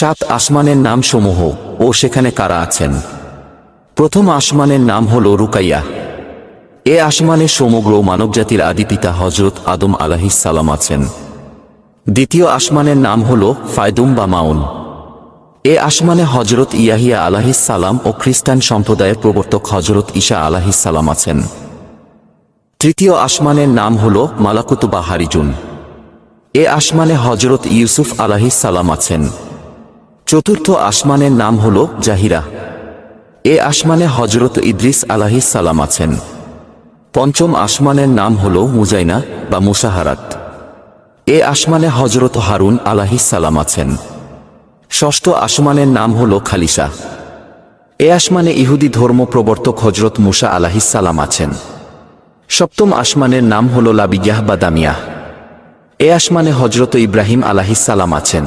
সাত আসমানের নাম সমূহ ও সেখানে কারা আছেন। প্রথম আসমানের নাম হল রুকাইয়া। এ আসমানে সমগ্র মানবজাতির আদিপিতা হযরত আদম আলাইহিস সালাম আছেন। দ্বিতীয় আসমানের নাম হল ফায়দুম বা মাউন। এ আসমানে হযরত ইয়াহিয়া আলাইহিস সালাম ও খ্রিস্টান সম্প্রদায়ের প্রবর্তক হযরত ঈসা আলাইহিস সালাম আছেন। তৃতীয় আসমানের নাম হল মালাকুত বা হারিজুন। এ আসমানে হযরত ইউসুফ আলাইহিস সালাম আছেন। চতুর্থ আসমানের নাম হল জাহিরা। এ আসমানে হযরত ইদ্রিস আলাইহিস সালাম আছেন। পঞ্চম আসমানের নাম হল মুজাইনা বা মুসাহারাত। এ আসমানে হযরত হারুন আলাইহিস সালাম আছেন। ষষ্ঠ আসমানের নাম হল খালিসা। এ আসমানে ইহুদি ধর্ম প্রবর্তক হযরত মুসা আলাইহিস সালাম আছেন। সপ্তম আসমানের নাম হল লাবিয়াহ বা দামিয়াহ। এ আসমানে হযরত ইব্রাহিম আলাইহিস সালাম আছেন।